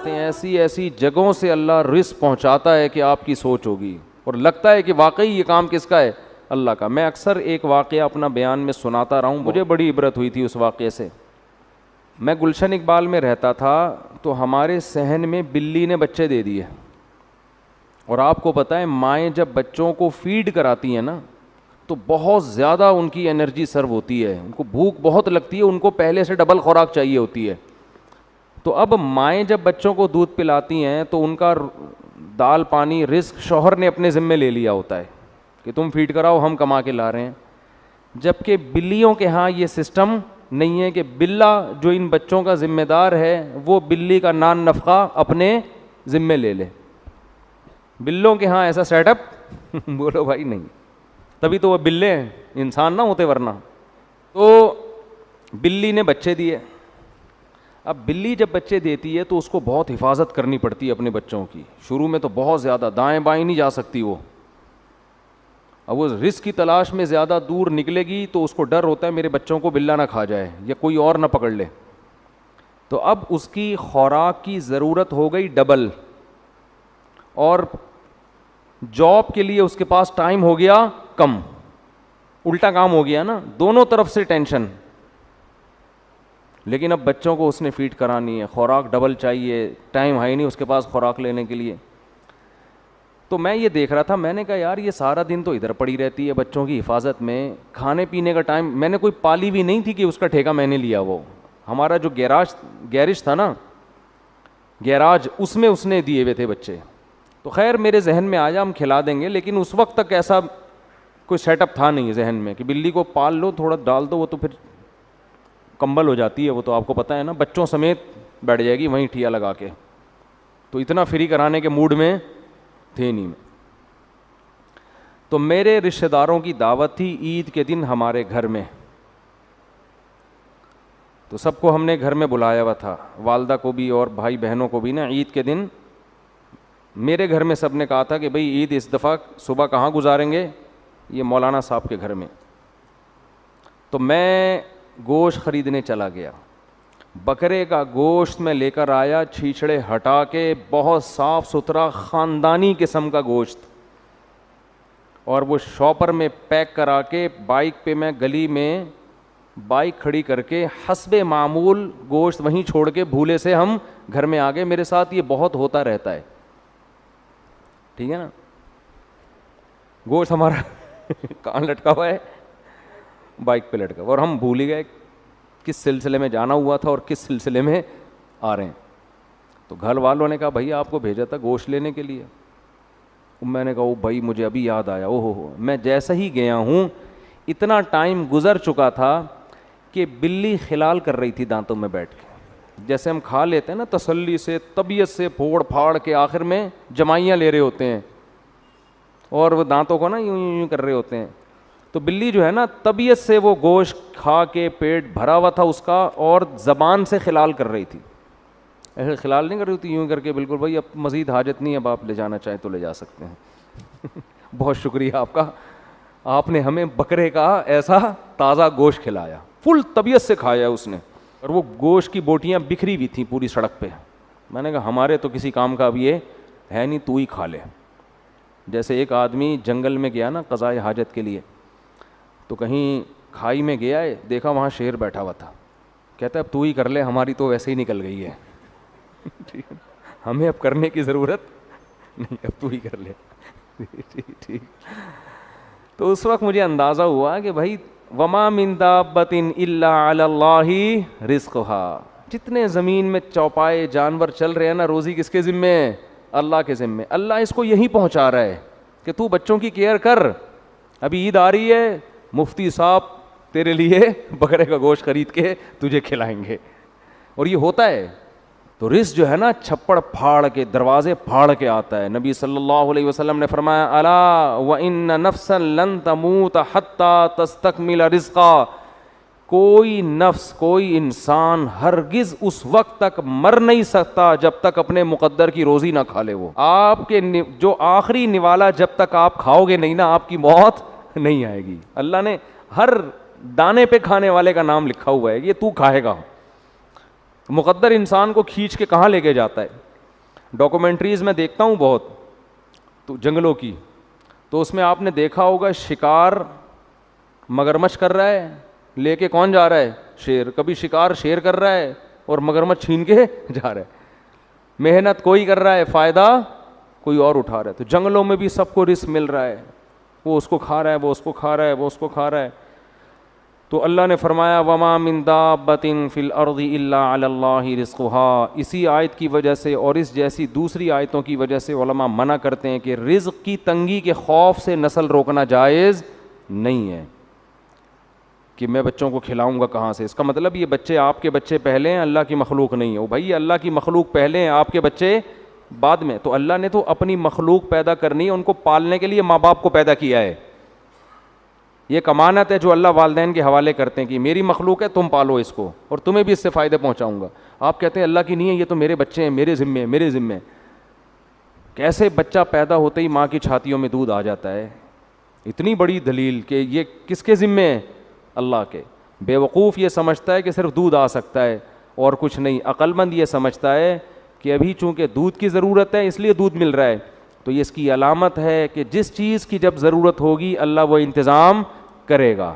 کہتے ہیں ایسی ایسی جگہوں سے اللہ رزق پہنچاتا ہے کہ آپ کی سوچ ہوگی اور لگتا ہے کہ واقعی یہ کام کس کا ہے؟ اللہ کا. میں اکثر ایک واقعہ اپنا بیان میں سناتا رہا ہوں, مجھے بڑی عبرت ہوئی تھی اس واقعے سے. میں گلشن اقبال میں رہتا تھا تو ہمارے صحن میں بلی نے بچے دے دیے, اور آپ کو پتہ ہے مائیں جب بچوں کو فیڈ کراتی ہیں نا تو بہت زیادہ ان کی انرجی سرو ہوتی ہے, ان کو بھوک بہت لگتی ہے, ان کو پہلے سے ڈبل خوراک چاہیے ہوتی ہے. تو اب مائیں جب بچوں کو دودھ پلاتی ہیں تو ان کا دال پانی رزق شوہر نے اپنے ذمے لے لیا ہوتا ہے کہ تم فیڈ کراؤ, ہم کما کے لا رہے ہیں. جبکہ بلیوں کے ہاں یہ سسٹم نہیں ہے کہ بلا جو ان بچوں کا ذمہ دار ہے وہ بلی کا نان نفقہ اپنے ذمے لے لے. بلوں کے ہاں ایسا سیٹ اپ بولو بھائی نہیں, تبھی تو وہ بلے ہیں, انسان نہ ہوتے ورنہ. تو بلی نے بچے دیے. اب بلی جب بچے دیتی ہے تو اس کو بہت حفاظت کرنی پڑتی ہے اپنے بچوں کی. شروع میں تو بہت زیادہ, دائیں بائیں نہیں جا سکتی وہ. اب وہ رزق کی تلاش میں زیادہ دور نکلے گی تو اس کو ڈر ہوتا ہے میرے بچوں کو بلا نہ کھا جائے یا کوئی اور نہ پکڑ لے. تو اب اس کی خوراک کی ضرورت ہو گئی ڈبل, اور جاب کے لیے اس کے پاس ٹائم ہو گیا کم. الٹا کام ہو گیا نا, دونوں طرف سے ٹینشن. لیکن اب بچوں کو اس نے فیڈ کرانی ہے, خوراک ڈبل چاہیے, ٹائم ہے ہی نہیں اس کے پاس خوراک لینے کے لیے. تو میں یہ دیکھ رہا تھا, میں نے کہا یار یہ سارا دن تو ادھر پڑی رہتی ہے بچوں کی حفاظت میں, کھانے پینے کا ٹائم. میں نے کوئی پالی بھی نہیں تھی کہ اس کا ٹھیکہ میں نے لیا. وہ ہمارا جو گیرج تھا نا, گیراج, اس میں اس نے دیے ہوئے تھے بچے. تو خیر میرے ذہن میں آیا ہم کھلا دیں گے, لیکن اس وقت تک ایسا کوئی سیٹ اپ تھا نہیں ذہن میں کہ بلی کو پال لو, تھوڑا ڈال دو, وہ تو پھر کمبل ہو جاتی ہے, وہ تو آپ کو پتہ ہے نا, بچوں سمیت بیٹھ جائے گی وہیں ٹھیا لگا کے. تو اتنا فری کرانے کے موڈ میں تھے نہیں. تو میرے رشتہ داروں کی دعوت تھی عید کے دن ہمارے گھر میں, تو سب کو ہم نے گھر میں بلایا ہوا تھا, والدہ کو بھی اور بھائی بہنوں کو بھی نا. عید کے دن میرے گھر میں سب نے کہا تھا کہ بھئی عید اس دفعہ صبح کہاں گزاریں گے؟ یہ مولانا صاحب کے گھر میں. تو میں گوشت خریدنے چلا گیا. بکرے کا گوشت میں لے کر آیا, چھیچڑے ہٹا کے, بہت صاف ستھرا خاندانی قسم کا گوشت, اور وہ شاپر میں پیک کرا کے بائک پہ میں گلی میں بائک کھڑی کر کے حسب معمول گوشت وہیں چھوڑ کے بھولے سے ہم گھر میں آ گئے. میرے ساتھ یہ بہت ہوتا رہتا ہے, ٹھیک ہے نا. گوشت ہمارا کہاں لٹکا ہوا ہے؟ بائک پہ لٹکا ہوا, اور ہم بھول ہی گئے کس سلسلے میں جانا ہوا تھا اور کس سلسلے میں آ رہے ہیں. تو گھر والوں نے کہا بھائی آپ کو بھیجا تھا گوشت لینے کے لیے. میں نے کہا او بھائی مجھے ابھی یاد آیا, او ہو میں جیسا ہی گیا ہوں اتنا ٹائم گزر چکا تھا کہ بلی خلال کر رہی تھی دانتوں میں بیٹھ کے. جیسے ہم کھا لیتے ہیں نا تسلی سے, طبیعت سے پھوڑ پھاڑ کے, آخر میں جمائیاں لے رہے ہوتے ہیں اور وہ دانتوں کو نا یوں یوں کر رہے ہوتے ہیں. تو بلی جو ہے نا طبیعت سے وہ گوشت کھا کے پیٹ بھرا ہوا تھا اس کا, اور زبان سے خلال کر رہی تھی. ایسے خلال نہیں کر رہی تھی یوں کر کے بالکل, بھائی اب مزید حاجت نہیں, اب آپ لے جانا چاہیں تو لے جا سکتے ہیں. بہت شکریہ آپ کا, آپ نے ہمیں بکرے کا ایسا تازہ گوشت کھلایا, فل طبیعت سے کھایا اس نے. اور وہ گوشت کی بوٹیاں بکھری ہوئی تھیں پوری سڑک پہ. میں نے کہا ہمارے تو کسی کام کا اب یہ ہے نہیں, تو ہی کھا لے. جیسے ایک آدمی جنگل میں گیا نا قضائے حاجت کے لیے, تو کہیں کھائی میں گیا ہے, دیکھا وہاں شیر بیٹھا ہوا تھا, کہتا ہے اب تو ہی کر لے, ہماری تو ویسے ہی نکل گئی ہے. ٹھیک ہے, ہمیں اب کرنے کی ضرورت نہیں, اب تو ہی کر لے. ٹھیک. تو اس وقت مجھے اندازہ ہوا کہ بھائی وما من دابۃ الا علی اللہ رزقھا, جتنے زمین میں چوپائے جانور چل رہے ہیں نا, روزی کس کے ذمے ہے؟ اللہ کے ذمے. اللہ اس کو یہی پہنچا رہا ہے کہ تو بچوں کی کیئر کر, ابھی عید آ رہی ہے, مفتی صاحب تیرے لیے بکرے کا گوشت خرید کے تجھے کھلائیں گے. اور یہ ہوتا ہے. تو رزق جو ہے نا چھپڑ پھاڑ کے, دروازے پھاڑ کے آتا ہے. نبی صلی اللہ علیہ وسلم نے فرمایا الا وان نفسا لن تموت حتی تستکمل رزقا, کوئی نفس, کوئی انسان ہرگز اس وقت تک مر نہیں سکتا جب تک اپنے مقدر کی روزی نہ کھا لے. وہ آپ کے جو آخری نوالا جب تک آپ کھاؤ گے نہیں نا, آپ کی موت نہیں آئے گی. اللہ نے ہر دانے پہ کھانے والے کا نام لکھا ہوا ہے, یہ تو کھائے گا. مقدر انسان کو کھینچ کے کہاں لے کے جاتا ہے؟ ڈاکومنٹریز میں دیکھتا ہوں بہت تو جنگلوں کی، تو اس میں آپ نے دیکھا ہوگا شکار مگرمچھ کر رہا ہے، لے کے کون جا رہا ہے؟ شیر. کبھی شکار شیر کر رہا ہے اور مگرمچھ چھین کے جا رہا ہے. محنت کوئی کر رہا ہے، فائدہ کوئی اور اٹھا رہا ہے. تو جنگلوں میں بھی سب کو رزق مل رہا ہے، وہ اس کو کھا رہا ہے، وہ اس کو کھا رہا ہے، وہ اس کو کھا رہا ہے. تو اللہ نے فرمایا وما من دابۃ فی الارض الا علی اللہ رزقها. اسی آیت کی وجہ سے اور اس جیسی دوسری آیتوں کی وجہ سے علماء منع کرتے ہیں کہ رزق کی تنگی کے خوف سے نسل روکنا جائز نہیں ہے کہ میں بچوں کو کھلاؤں گا کہاں سے. اس کا مطلب یہ بچے آپ کے بچے پہلے ہیں، اللہ کی مخلوق نہیں ہے. بھائی اللہ کی مخلوق پہلے ہیں، آپ کے بچے بعد میں. تو اللہ نے تو اپنی مخلوق پیدا کرنی ہے، ان کو پالنے کے لیے ماں باپ کو پیدا کیا ہے. یہ امانت ہے جو اللہ والدین کے حوالے کرتے ہیں کہ میری مخلوق ہے، تم پالو اس کو اور تمہیں بھی اس سے فائدے پہنچاؤں گا. آپ کہتے ہیں اللہ کی نہیں ہے، یہ تو میرے بچے ہیں، میرے ذمے ہیں، میرے ذمے. کیسے بچہ پیدا ہوتے ہی ماں کی چھاتیوں میں دودھ آ جاتا ہے؟ اتنی بڑی دلیل کہ یہ کس کے ذمے ہے؟ اللہ کے. بیوقوف یہ سمجھتا ہے کہ صرف دودھ آ سکتا ہے اور کچھ نہیں. عقل مند یہ سمجھتا ہے کہ ابھی چونکہ دودھ کی ضرورت ہے اس لیے دودھ مل رہا ہے. تو یہ اس کی علامت ہے کہ جس چیز کی جب ضرورت ہوگی اللہ وہ انتظام کرے گا.